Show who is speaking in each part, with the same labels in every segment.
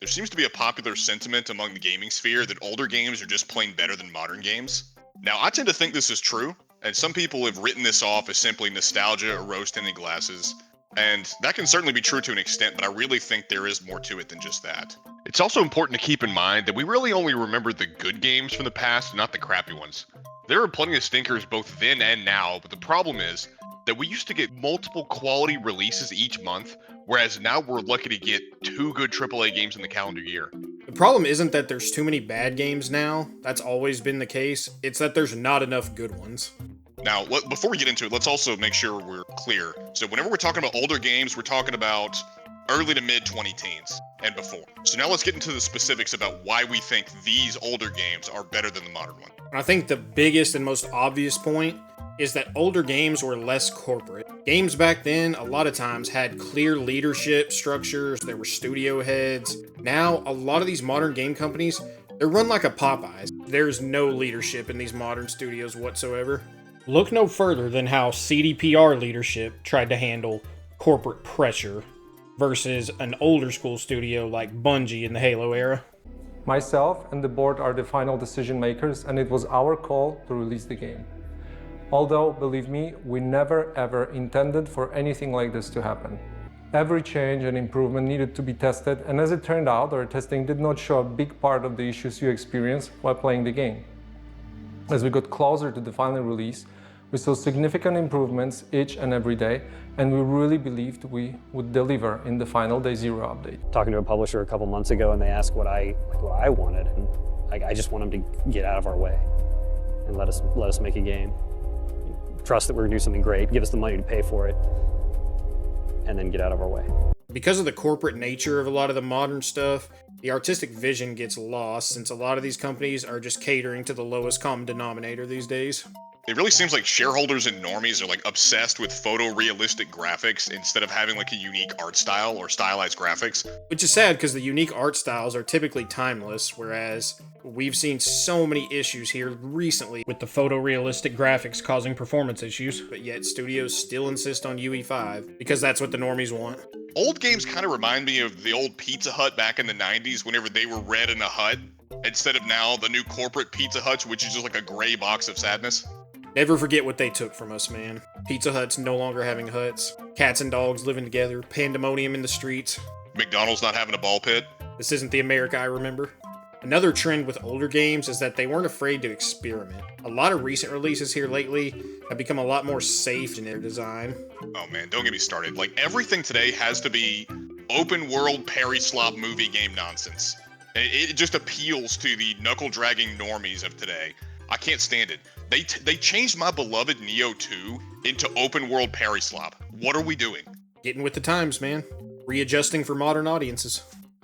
Speaker 1: There seems to be a popular sentiment among the gaming sphere that older games are just plain better than modern games. Now, I tend to think this is true, and some people have written this off as simply nostalgia or rose-tinted glasses, and that can certainly be true to an extent, but I really think there is more to it than just that. It's also important to keep in mind that we really only remember the good games from the past, not the crappy ones. There are plenty of stinkers both then and now, but the problem is that we used to get multiple quality releases each month, whereas now we're lucky to get 2 good AAA games in the calendar year.
Speaker 2: The problem isn't that there's too many bad games now. That's always been the case. It's that there's not enough good ones.
Speaker 1: Now, before we get into it, let's also make sure we're clear. So whenever we're talking about older games, we're talking about early to mid 2010s and before. So now let's get into the specifics about why we think these older games are better than the modern one.
Speaker 2: And I think the biggest and most obvious point is that older games were less corporate. Games back then, a lot of times, had clear leadership structures, there were studio heads. Now, a lot of these modern game companies, they're run like a Popeyes. There's no leadership in these modern studios whatsoever. Look no further than how CDPR leadership tried to handle corporate pressure versus an older school studio like Bungie in the Halo era.
Speaker 3: Myself and the board are the final decision makers, and it was our call to release the game. Although, believe me, we never ever intended for anything like this to happen. Every change and improvement needed to be tested, and as it turned out, our testing did not show a big part of the issues you experienced while playing the game. As we got closer to the final release, we saw significant improvements each and every day, and we really believed we would deliver in the final Day Zero update.
Speaker 4: Talking to a publisher a couple months ago, and they asked what I wanted, and I just want them to get out of our way and let us make a game. Trust that we're gonna do something great, give us the money to pay for it, and then get out of our way.
Speaker 2: Because of the corporate nature of a lot of the modern stuff, the artistic vision gets lost since a lot of these companies are just catering to the lowest common denominator these days.
Speaker 1: It really seems like shareholders and normies are like obsessed with photorealistic graphics instead of having like a unique art style or stylized graphics.
Speaker 2: Which is sad because the unique art styles are typically timeless, whereas we've seen so many issues here recently with the photorealistic graphics causing performance issues, but yet studios still insist on UE5 because that's what the normies want.
Speaker 1: Old games kind of remind me of the old Pizza Hut back in the 90s whenever they were red in a hut, instead of now the new corporate Pizza Huts, which is just like a gray box of sadness.
Speaker 2: Never forget what they took from us, man. Pizza Hut's no longer having huts. Cats and dogs living together. Pandemonium in the streets.
Speaker 1: McDonald's not having a ball pit.
Speaker 2: This isn't the America I remember. Another trend with older games is that they weren't afraid to experiment. A lot of recent releases here lately have become a lot more safe in their design.
Speaker 1: Oh man, don't get me started. Like, everything today has to be open world parry slop movie game nonsense. It just appeals to the knuckle-dragging normies of today. I can't stand it. They changed my beloved Neo 2 into open world parry slop. What are we doing?
Speaker 2: Getting with the times, man. Readjusting for modern audiences.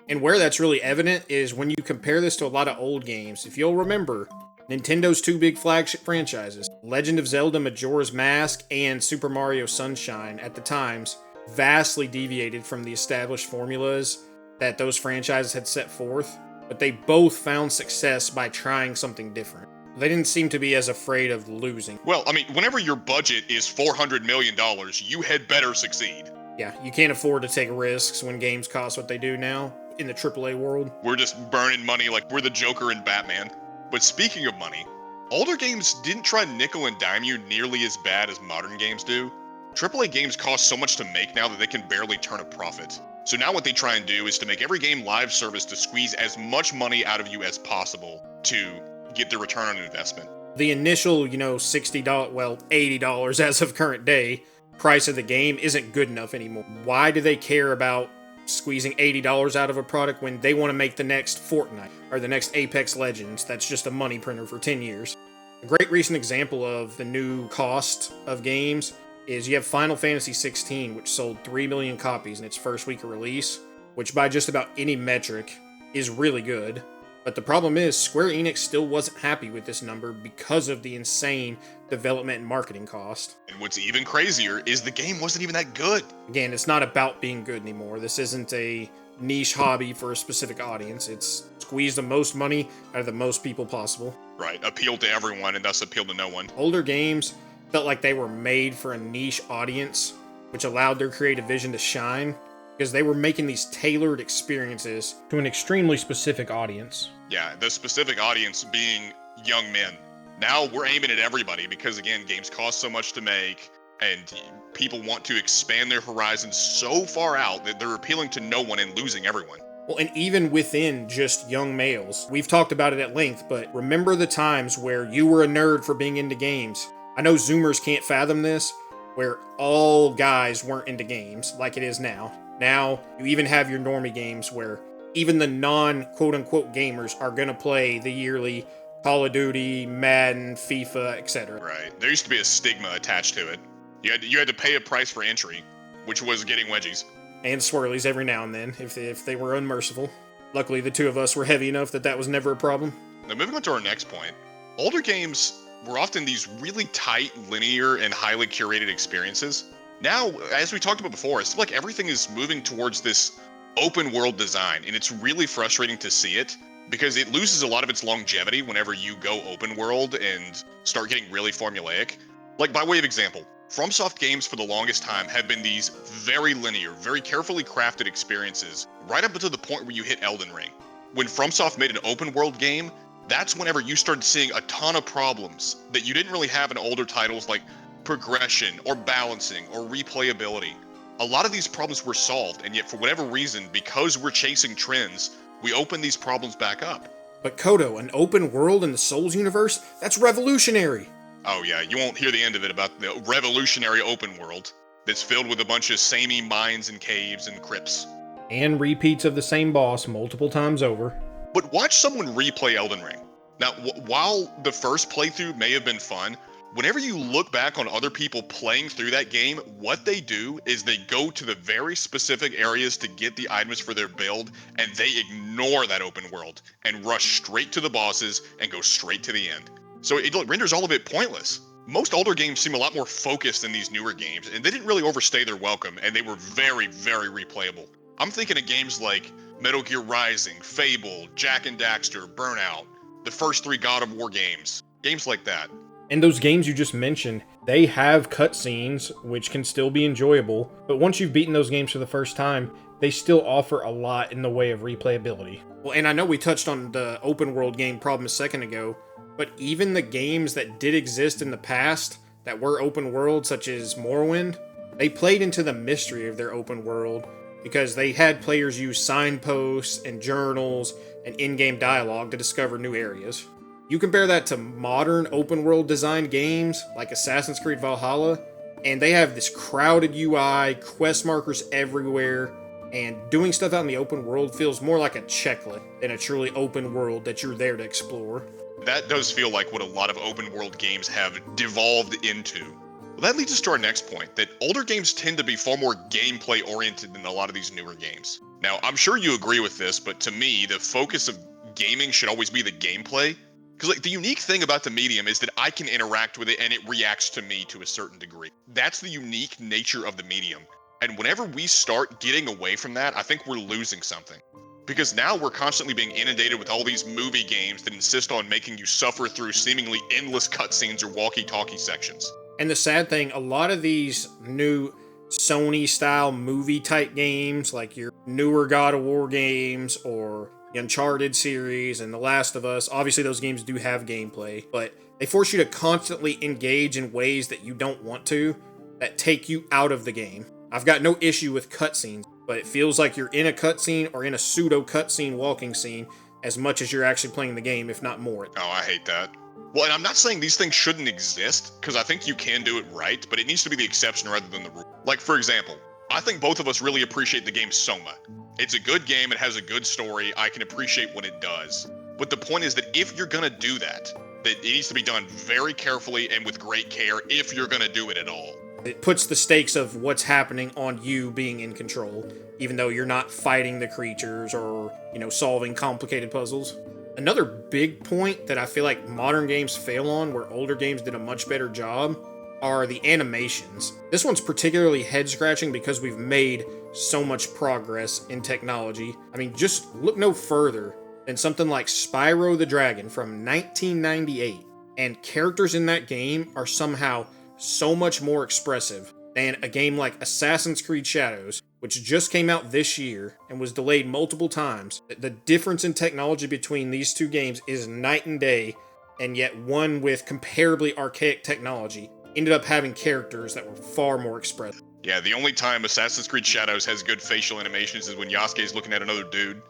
Speaker 2: And where that's really evident is when you compare this to a lot of old games. If you'll remember, Nintendo's 2 big flagship franchises, Legend of Zelda Majora's Mask and Super Mario Sunshine, at the times, vastly deviated from the established formulas that those franchises had set forth, but they both found success by trying something different. They didn't seem to be as afraid of losing.
Speaker 1: Well, I mean, whenever your budget is $400 million, you had better succeed.
Speaker 2: Yeah, you can't afford to take risks when games cost what they do now in the AAA world.
Speaker 1: We're just burning money like we're the Joker and Batman. But speaking of money, older games didn't try nickel and dime you nearly as bad as modern games do. AAA games cost so much to make now that they can barely turn a profit. So now what they try and do is to make every game live service to squeeze as much money out of you as possible to get the return on investment.
Speaker 2: The initial, $60, well, $80 as of current day, price of the game isn't good enough anymore. Why do they care about squeezing $80 out of a product when they want to make the next Fortnite or the next Apex Legends that's just a money printer for 10 years? A great recent example of the new cost of games is you have Final Fantasy XVI, which sold 3 million copies in its first week of release, which by just about any metric is really good. But the problem is, Square Enix still wasn't happy with this number because of the insane development and marketing cost.
Speaker 1: And what's even crazier is the game wasn't even that good.
Speaker 2: Again, it's not about being good anymore. This isn't a niche hobby for a specific audience. It's squeeze the most money out of the most people possible.
Speaker 1: Right, appeal to everyone and thus appeal to no one.
Speaker 2: Older games felt like they were made for a niche audience, which allowed their creative vision to shine. because they were making these tailored experiences
Speaker 5: to an extremely specific audience.
Speaker 1: Yeah, the specific audience being young men. Now we're aiming at everybody because, again, games cost so much to make, and people want to expand their horizons so far out that they're appealing to no one and losing everyone.
Speaker 2: Well, and even within just young males. We've talked about it at length, but remember the times where you were a nerd for being into games. I know Zoomers can't fathom this, where all guys weren't into games like it is now. Now, you even have your normie games where even the non-quote-unquote gamers are gonna play the yearly Call of Duty, Madden, FIFA, etc.
Speaker 1: Right. There used to be a stigma attached to it. You had to pay a price for entry, which was getting wedgies.
Speaker 2: And swirlies every now and then, if they were unmerciful. Luckily, the two of us were heavy enough that was never a problem.
Speaker 1: Now, moving on to our next point. Older games were often these really tight, linear, and highly curated experiences. Now, as we talked about before, it's like everything is moving towards this open world design, and it's really frustrating to see it because it loses a lot of its longevity whenever you go open world and start getting really formulaic. Like, by way of example, FromSoft games for the longest time have been these very linear, very carefully crafted experiences, right up until the point where you hit Elden Ring. When FromSoft made an open world game, that's whenever you started seeing a ton of problems that you didn't really have in older titles like progression or balancing or replayability. A lot of these problems were solved, and yet for whatever reason, because we're chasing trends, we open these problems back up.
Speaker 2: But Kodo, an open world in the Souls universe? That's revolutionary!
Speaker 1: Oh yeah, you won't hear the end of it about the revolutionary open world that's filled with a bunch of samey mines and caves and crypts.
Speaker 5: And repeats of the same boss multiple times over.
Speaker 1: But watch someone replay Elden Ring. Now, while the first playthrough may have been fun, whenever you look back on other people playing through that game, what they do is they go to the very specific areas to get the items for their build, and they ignore that open world and rush straight to the bosses and go straight to the end. So it renders all of it pointless. Most older games seem a lot more focused than these newer games, and they didn't really overstay their welcome, and they were very, very replayable. I'm thinking of games like Metal Gear Rising, Fable, Jak and Daxter, Burnout, the first 3 God of War games, games like that.
Speaker 5: And those games you just mentioned, they have cutscenes, which can still be enjoyable, but once you've beaten those games for the first time, they still offer a lot in the way of replayability.
Speaker 2: Well, and I know we touched on the open world game problem a second ago, but even the games that did exist in the past that were open world, such as Morrowind, they played into the mystery of their open world because they had players use signposts and journals and in-game dialogue to discover new areas. You compare that to modern open world design games like Assassin's Creed Valhalla, and they have this crowded UI, quest markers everywhere, and doing stuff out in the open world feels more like a checklist than a truly open world that you're there to explore.
Speaker 1: That does feel like what a lot of open world games have devolved into. Well, that leads us to our next point, that older games tend to be far more gameplay oriented than a lot of these newer games. Now, I'm sure you agree with this, but to me, the focus of gaming should always be the gameplay. Because the unique thing about the medium is that I can interact with it and it reacts to me to a certain degree. That's the unique nature of the medium. And whenever we start getting away from that, I think we're losing something. Because now we're constantly being inundated with all these movie games that insist on making you suffer through seemingly endless cutscenes or walkie-talkie sections.
Speaker 2: And the sad thing, a lot of these new Sony-style movie-type games, like your newer God of War games, or the Uncharted series, and The Last of Us, obviously those games do have gameplay, but they force you to constantly engage in ways that you don't want to, that take you out of the game. I've got no issue with cutscenes, but it feels like you're in a cutscene or in a pseudo-cutscene walking scene as much as you're actually playing the game, if not more.
Speaker 1: Oh, I hate that. Well, and I'm not saying these things shouldn't exist, because I think you can do it right, but it needs to be the exception rather than the rule. Like, for example, I think both of us really appreciate the game Soma. It's a good game, it has a good story, I can appreciate what it does. But the point is that if you're gonna do that it needs to be done very carefully and with great care if you're gonna do it at all.
Speaker 2: It puts the stakes of what's happening on you being in control, even though you're not fighting the creatures or, solving complicated puzzles. Another big point that I feel like modern games fail on, where older games did a much better job, are the animations. This one's particularly head-scratching because we've made so much progress in technology. I mean, just look no further than something like Spyro the Dragon from 1998, and characters in that game are somehow so much more expressive than a game like Assassin's Creed Shadows, which just came out this year and was delayed multiple times. The difference in technology between these two games is night and day, and yet one with comparably archaic technology ended up having characters that were far more expressive.
Speaker 1: Yeah, the only time Assassin's Creed Shadows has good facial animations is when Yasuke's looking at another dude.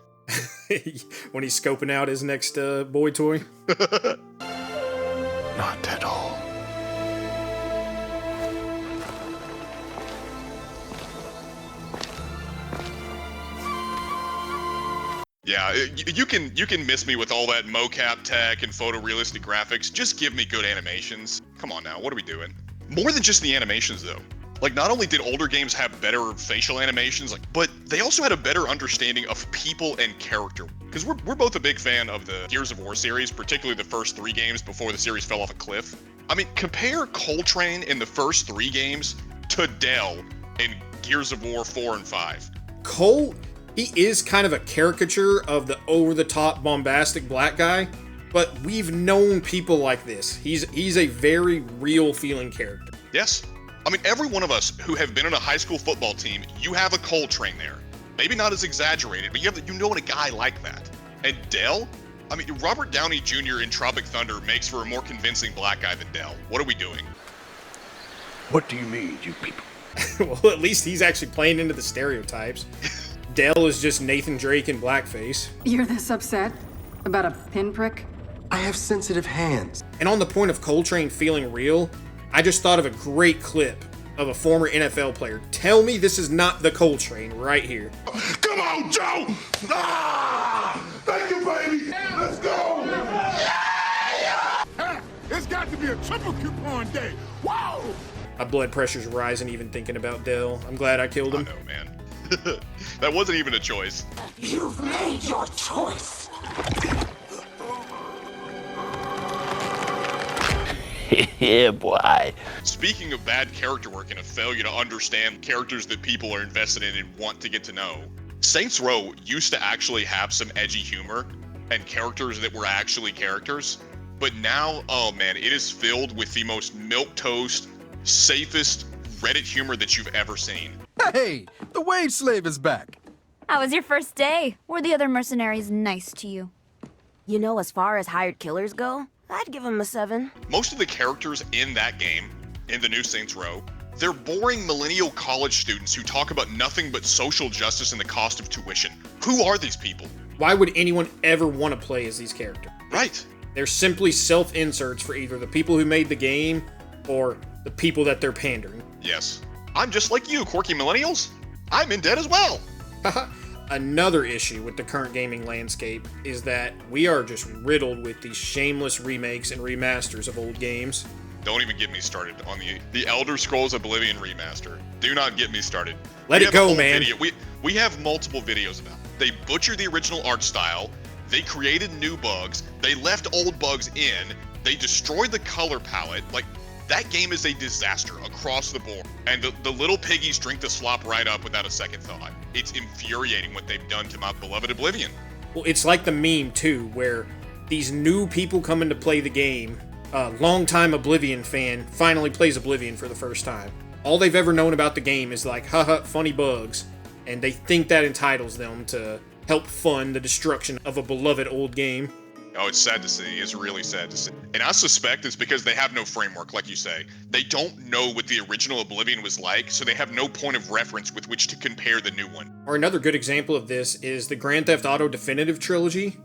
Speaker 2: When he's scoping out his next boy toy.
Speaker 1: Not at all. Yeah, you can miss me with all that mocap tech and photorealistic graphics. Just give me good animations. Come on now, what are we doing? More than just the animations, though. Like, not only did older games have better facial animations, but they also had a better understanding of people and character. Because we're both a big fan of the Gears of War series, particularly the first 3 games before the series fell off a cliff. I mean, compare Coltrane in the first 3 games to Dell in Gears of War 4 and 5.
Speaker 2: Cole, he is kind of a caricature of the over-the-top bombastic black guy, but we've known people like this. He's a very real-feeling character.
Speaker 1: Yes. I mean, every one of us who have been in a high school football team, you have a Coltrane there. Maybe not as exaggerated, but you know a guy like that. And Dell? I mean, Robert Downey Jr. in Tropic Thunder makes for a more convincing black guy than Dell. What are we doing?
Speaker 6: What do you mean, you people?
Speaker 2: Well, at least he's actually playing into the stereotypes. Dell is just Nathan Drake in blackface.
Speaker 7: You're this upset? About a pinprick?
Speaker 6: I have sensitive hands.
Speaker 2: And on the point of Coltrane feeling real, I just thought of a great clip of a former NFL player. Tell me this is not the Coltrane right here.
Speaker 8: Come on, Joe! Ah! Thank you, baby! Let's go! Yeah! It's got to be a triple coupon day! Wow!
Speaker 2: My blood pressure's rising even thinking about Dell. I'm glad I killed him.
Speaker 1: I know, man. That wasn't even a choice.
Speaker 8: You've made your choice!
Speaker 6: Yeah, boy.
Speaker 1: Speaking of bad character work and a failure to understand characters that people are invested in and want to get to know, Saints Row used to actually have some edgy humor and characters that were actually characters, but now, oh man, it is filled with the most milquetoast, safest Reddit humor that you've ever seen.
Speaker 9: Hey, the wage slave is back.
Speaker 10: How was your first day? Were the other mercenaries nice to you?
Speaker 11: You know, as far as hired killers go, I'd give him a 7.
Speaker 1: Most of the characters in that game, in the new Saints Row, they're boring millennial college students who talk about nothing but social justice and the cost of tuition. Who are these people?
Speaker 2: Why would anyone ever want to play as these characters?
Speaker 1: Right.
Speaker 2: They're simply self-inserts for either the people who made the game or the people that they're pandering.
Speaker 1: Yes. I'm just like you, quirky millennials. I'm in debt as well.
Speaker 2: Another issue with the current gaming landscape is that we are just riddled with these shameless remakes and remasters of old games.
Speaker 1: Don't even get me started on the Elder Scrolls Oblivion remaster. Do not get me started.
Speaker 2: Let it go, man.
Speaker 1: We have multiple videos about it. They butchered the original art style. They created new bugs. They left old bugs in. They destroyed the color palette. Like, that game is a disaster across the board. And the little piggies drink the slop right up without a second thought. It's infuriating what they've done to my beloved Oblivion.
Speaker 2: Well, it's like the meme, too, where these new people come in to play the game. A longtime Oblivion fan finally plays Oblivion for the first time. All they've ever known about the game is like, haha, funny bugs. And they think that entitles them to help fund the destruction of a beloved old game.
Speaker 1: Oh, it's sad to see. It's really sad to see. And I suspect it's because they have no framework, like you say. They don't know what the original Oblivion was like, so they have no point of reference with which to compare the new one.
Speaker 2: Or another good example of this is the Grand Theft Auto Definitive Trilogy.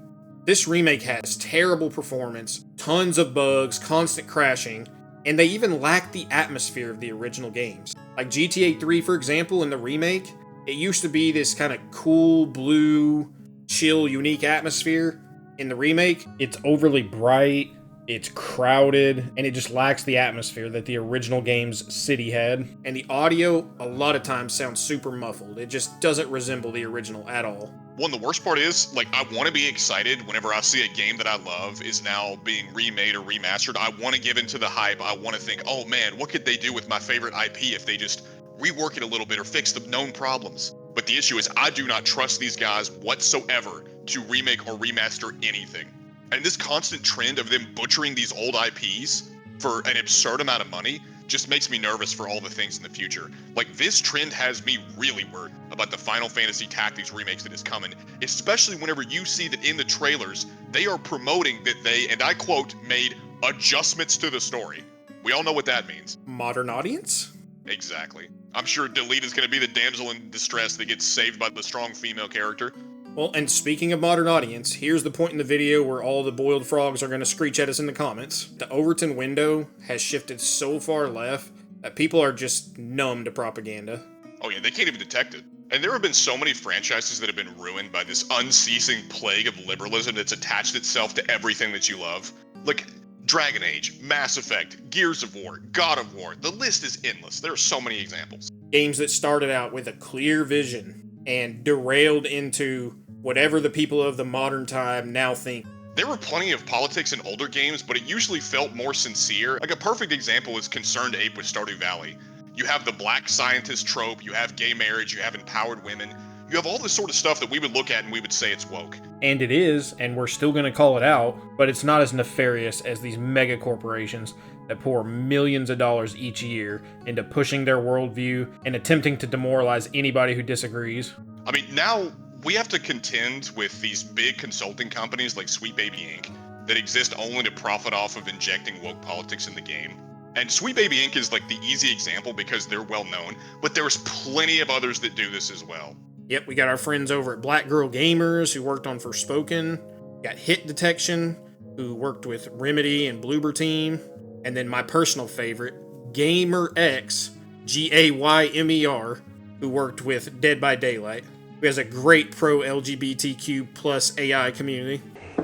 Speaker 2: This remake has terrible performance, tons of bugs, constant crashing, and they even lack the atmosphere of the original games. Like GTA 3, for example, in the remake, it used to be this kind of cool, blue, chill, unique atmosphere. In the remake, it's overly bright, it's crowded, and it just lacks the atmosphere that the original game's city had. And the audio, a lot of times, sounds super muffled. It just doesn't resemble the original at all.
Speaker 1: One, the worst part is, like, I want to be excited whenever I see a game that I love is now being remade or remastered. I want to give into the hype. I want to think, oh man, what could they do with my favorite IP if they just rework it a little bit or fix the known problems? But the issue is I do not trust these guys whatsoever to remake or remaster anything. And this constant trend of them butchering these old IPs for an absurd amount of money just makes me nervous for all the things in the future. Like, this trend has me really worried. about the Final Fantasy Tactics remakes that is coming, especially whenever you see that in the trailers, they are promoting that they, and I quote, made adjustments to the story. We all know what that means.
Speaker 2: Modern audience?
Speaker 1: Exactly. I'm sure Delete is going to be the damsel in distress that gets saved by the strong female character.
Speaker 2: Well, and speaking of modern audience, here's the point in the video where all the boiled frogs are going to screech at us in the comments. The Overton window has shifted so far left that people are just numb to propaganda.
Speaker 1: Oh yeah, they can't even detect it. And there have been so many franchises that have been ruined by this unceasing plague of liberalism that's attached itself to everything that you love. Like Dragon Age, Mass Effect, Gears of War, God of War, the list is endless. There are so many examples.
Speaker 2: Games that started out with a clear vision and derailed into whatever the people of the modern time now think.
Speaker 1: There were plenty of politics in older games, but it usually felt more sincere. Like a perfect example is Concerned Ape with Stardew Valley. You have the black scientist trope, you have gay marriage, you have empowered women, you have all this sort of stuff that we would look at and we would say it's woke.
Speaker 5: And it is, and we're still going to call it out, but it's not as nefarious as these mega corporations that pour millions of dollars each year into pushing their worldview and attempting to demoralize anybody who disagrees.
Speaker 1: I mean, now we have to contend with these big consulting companies like Sweet Baby Inc. that exist only to profit off of injecting woke politics in the game. And Sweet Baby Inc. is like the easy example because they're well known, but there's plenty of others that do this as well.
Speaker 2: Yep, we got our friends over at Black Girl Gamers who worked on Forspoken, got Hit Detection, who worked with Remedy and Bloober Team, and then my personal favorite, Gamer X, Gaymer, who worked with Dead by Daylight, who has a great pro-LGBTQ plus AI community.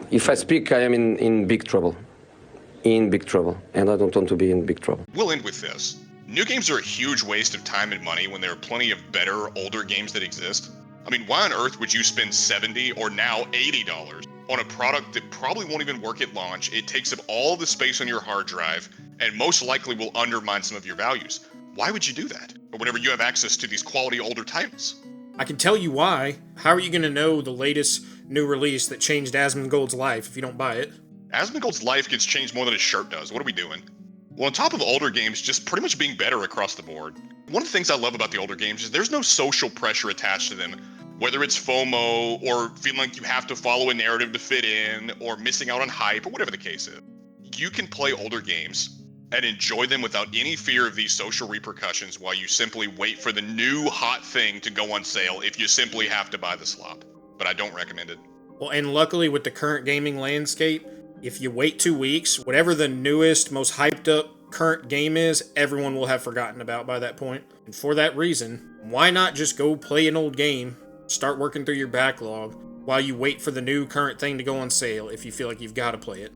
Speaker 12: If I speak, I am in big trouble. In big trouble, and I don't want to be in big trouble.
Speaker 1: We'll end with this. New games are a huge waste of time and money when there are plenty of better, older games that exist. I mean, why on earth would you spend $70 or now $80 on a product that probably won't even work at launch? It takes up all the space on your hard drive and most likely will undermine some of your values. Why would you do that? Or whenever you have access to these quality older titles?
Speaker 2: I can tell you why. How are you going to know the latest new release that changed Asmongold's life if you don't buy it?
Speaker 1: Asmongold's life gets changed more than his shirt does. What are we doing? Well, on top of older games just pretty much being better across the board, one of the things I love about the older games is there's no social pressure attached to them. Whether it's FOMO, or feeling like you have to follow a narrative to fit in, or missing out on hype, or whatever the case is. You can play older games and enjoy them without any fear of these social repercussions while you simply wait for the new hot thing to go on sale if you simply have to buy the slop. But I don't recommend it.
Speaker 2: Well, and luckily with the current gaming landscape, if you wait 2 weeks, whatever the newest, most hyped up current game is, everyone will have forgotten about by that point. And for that reason, why not just go play an old game, start working through your backlog, while you wait for the new current thing to go on sale if you feel like you've got to play it.